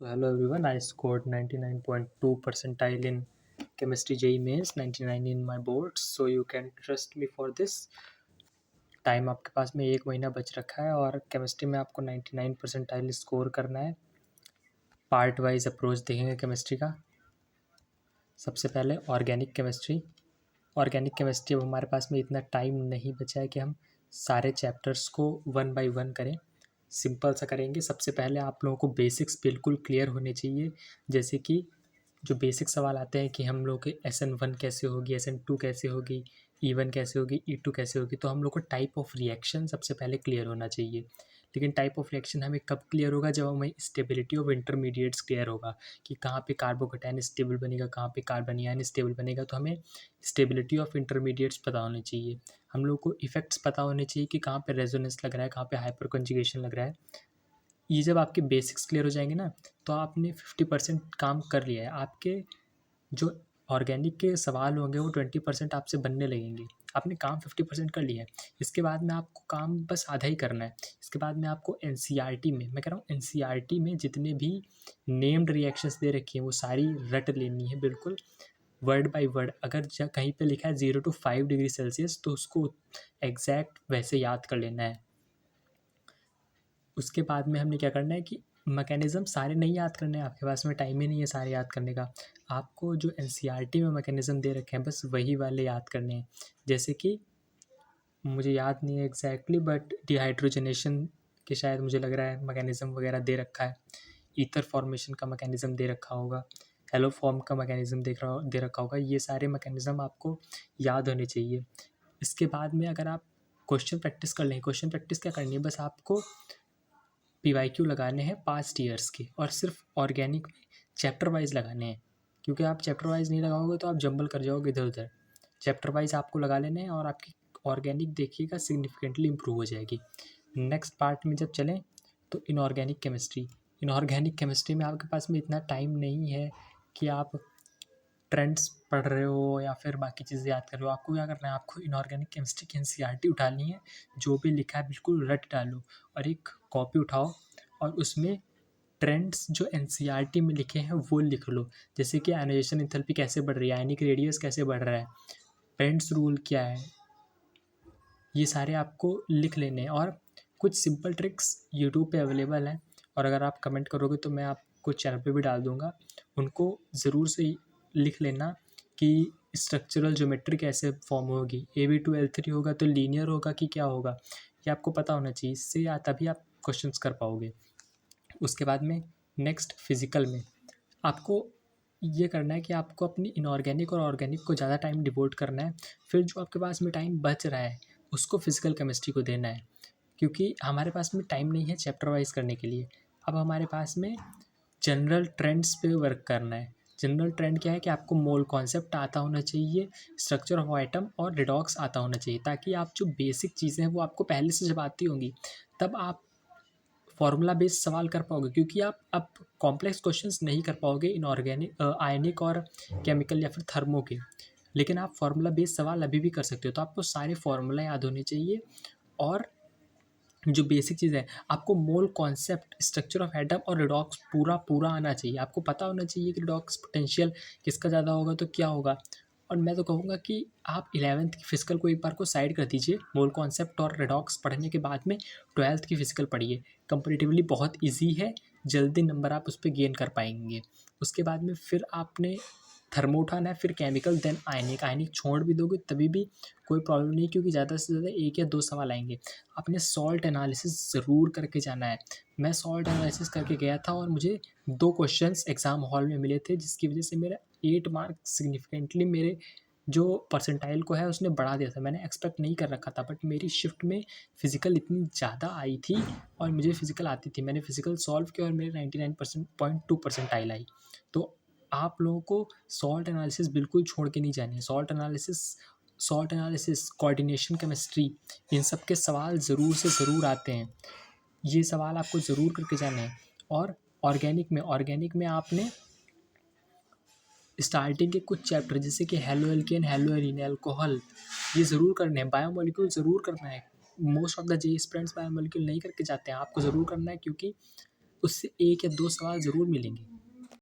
So hello everyone, I scored 99.2 percentile in chemistry JEE mains, 99 in my boards, so you can trust me for this. Time आपके पास में 1 महीना बच रखा है और केमिस्ट्री में आपको 99 परसेंटाइल स्कोर करना है। पार्ट वाइज अप्रोच देखेंगे केमिस्ट्री का। सबसे पहले ऑर्गेनिक केमिस्ट्री। अब हमारे पास में इतना टाइम नहीं बचा है कि हम सारे चैप्टर्स को वन बाय वन करें। सिंपल सा करेंगे। सबसे पहले आप लोगों को बेसिक्स बिल्कुल क्लियर होने चाहिए, जैसे कि जो बेसिक सवाल आते हैं कि हम लोग के SN1 कैसे होगी, SN2 कैसे होगी, E1 कैसे होगी, E2 कैसे होगी। तो हम लोग को टाइप ऑफ रिएक्शन सबसे पहले क्लियर होना चाहिए। लेकिन टाइप ऑफ रिएक्शन हमें कब क्लियर होगा? जब हमें स्टेबिलिटी ऑफ इंटरमीडिएट्स क्लियर होगा कि कहाँ पे कार्बोकेटायन स्टेबल बनेगा, कहाँ पे कार्बनियन स्टेबल बनेगा। तो हमें स्टेबिलिटी ऑफ इंटरमीडिएट्स पता होनी चाहिए। हम लोग को इफेक्ट्स पता होने चाहिए कि कहाँ पे रेजोनेंस लग रहा है, कहाँ पे हाइपर कंजुगेशन लग रहा है। ये जब आपके बेसिक्स क्लियर हो जाएंगे ना, तो आपने 50% काम कर लिया है। आपके जो ऑर्गेनिक के सवाल होंगे वो 20% आपसे बनने लगेंगे। आपने काम 50% कर लिया है। इसके बाद में आपको काम बस आधा ही करना है। इसके बाद में आपको NCERT में, मैं कह रहा हूँ NCERT में जितने भी नेम्ड रिएक्शंस दे रखी हैं वो सारी रट लेनी है बिल्कुल, वर्ड बाय वर्ड। अगर कहीं पे लिखा है 0 to 5 डिग्री सेल्सियस तो उसको एग्जैक्ट वैसे याद कर लेना है। उसके बाद में हमने क्या करना है कि मैकेनिज़्म सारे नहीं याद करने हैं, आपके पास में टाइम ही नहीं है सारे याद करने का। आपको जो NCERT में मैकेनिज़्म दे रखे हैं बस वही वाले याद करने हैं। जैसे कि मुझे याद नहीं है एग्जैक्टली, बट डिहाइड्रोजनेशन के शायद मुझे लग रहा है मैकेनिज़्म वगैरह दे रखा है। ईथर फॉर्मेशन का मैकेनिज़्म दे रखा होगा, हेलो फॉर्म का मैकेनिज़्म दे रखा होगा। ये सारे मैकेनिज़्म आपको याद होने चाहिए। इसके बाद में अगर आप क्वेश्चन प्रैक्टिस कर लें, क्वेश्चन प्रैक्टिस क्या करनी है, बस आपको PYQ लगाने हैं पास्ट ईयर्स के, और सिर्फ ऑर्गेनिक में चैप्टर वाइज लगाने हैं। क्योंकि आप चैप्टर वाइज नहीं लगाओगे तो आप जंबल कर जाओगे इधर उधर। चैप्टर वाइज आपको लगा लेने हैं और आपकी ऑर्गेनिक देखिएगा सिग्निफिकेंटली इम्प्रूव हो जाएगी। नेक्स्ट पार्ट में जब चलें तो इनऑर्गेनिक केमिस्ट्री में आपके पास में इतना टाइम नहीं है कि आप ट्रेंड्स पढ़ रहे हो या फिर बाकी चीज़ें याद कर रहे हो। आपको क्या करना है, आपको इनऑर्गेनिक केमिस्ट्री की NCERT उठानी है। जो भी लिखा है बिल्कुल रट डालो और एक कॉपी उठाओ और उसमें ट्रेंड्स जो NCERT में लिखे हैं वो लिख लो। जैसे कि आयनाइजेशन एंथैल्पी कैसे बढ़ रही है, आयनिक रेडियस कैसे बढ़ रहा है, पेंट्स रूल क्या है, ये सारे आपको लिख लेने हैं। और कुछ सिंपल ट्रिक्स यूट्यूब पे अवेलेबल हैं, और अगर आप कमेंट करोगे तो मैं आपको चैनल पे भी डाल दूँगा। उनको ज़रूर से लिख लेना कि स्ट्रक्चरल ज्योमेट्री कैसे फॉर्म होगी, AB2L3 होगा तो लीनियर होगा कि क्या होगा, ये आपको पता होना चाहिए। इससे या तभी आप क्वेश्चंस कर पाओगे। उसके बाद में नेक्स्ट फिज़िकल में आपको ये करना है कि आपको अपनी इनऑर्गेनिक और ऑर्गेनिक को ज़्यादा टाइम डिवोट करना है। फिर जो आपके पास में टाइम बच रहा है उसको फिज़िकल केमिस्ट्री को देना है, क्योंकि हमारे पास में टाइम नहीं है चैप्टर वाइज करने के लिए। अब हमारे पास में जनरल ट्रेंड्स पे वर्क करना है। जनरल ट्रेंड क्या है कि आपको मोल कॉन्सेप्ट आता होना चाहिए, स्ट्रक्चर ऑफ आइटम और रिडॉक्स आता होना चाहिए, ताकि आप जो बेसिक चीज़ें हैं वो आपको पहले से जब आती होंगी तब आप फार्मूला बेस्ड सवाल कर पाओगे। क्योंकि आप अब कॉम्प्लेक्स क्वेश्चंस नहीं कर पाओगे इनऑर्गेनिक आयनिक और केमिकल या फिर थर्मो के, लेकिन आप फार्मूला बेस्ड सवाल अभी भी कर सकते हो। तो आपको सारे फार्मूला याद होने चाहिए और जो बेसिक चीज़ है आपको mole concept, structure of atom और रिडॉक्स पूरा पूरा आना चाहिए। आपको पता होना चाहिए कि रिडॉक्स पोटेंशियल किसका ज़्यादा होगा तो क्या होगा। और मैं तो कहूँगा कि आप 11th की फिजिकल को एक बार को साइड कर दीजिए, मोल कॉन्सेप्ट और रिडॉक्स पढ़ने के बाद में 12th की फिजिकल पढ़िए। कंपैरेटिवली बहुत ईजी है, जल्दी नंबर आप उस पर गेन कर पाएंगे। उसके बाद में फिर आपने थर्मो उठाना है, फिर केमिकल, देन आयनिक। आयनिक छोड़ भी दोगे तभी भी कोई प्रॉब्लम नहीं, क्योंकि ज़्यादा से ज़्यादा 1 या 2 सवाल आएंगे। आपने सॉल्ट एनालिसिस ज़रूर करके जाना है। मैं सॉल्ट एनालिसिस करके गया था और मुझे 2 क्वेश्चंस एग्ज़ाम हॉल में मिले थे, जिसकी वजह से मेरा 8 मार्क सिग्निफिकेंटली मेरे जो परसेंटाइल को है उसने बढ़ा दिया था। मैंने एक्सपेक्ट नहीं कर रखा था, बट मेरी शिफ्ट में फ़िज़िकल इतनी ज़्यादा आई थी और मुझे फ़िज़िकल आती थी। मैंने फ़िज़िकल सॉल्व किया और मेरे 99.2 परसेंटाइल आई। तो आप लोगों को सॉल्ट एनालिसिस बिल्कुल छोड़ के नहीं जानी है। सॉल्ट एनालिसिस, कोऑर्डिनेशन केमिस्ट्री, इन सब के सवाल ज़रूर से ज़रूर आते हैं। ये सवाल आपको ज़रूर करके जाने हैं। और ऑर्गेनिक में आपने स्टार्टिंग के कुछ चैप्टर जैसे कि halo alkane, hello arene, alcohol, ये ज़रूर करने हैं। बायोमोलिक्यूल ज़रूर करना है। Most of the JEE students biomolecule नहीं करके जाते हैं, आपको ज़रूर करना है, क्योंकि उससे 1 या 2 सवाल ज़रूर मिलेंगे।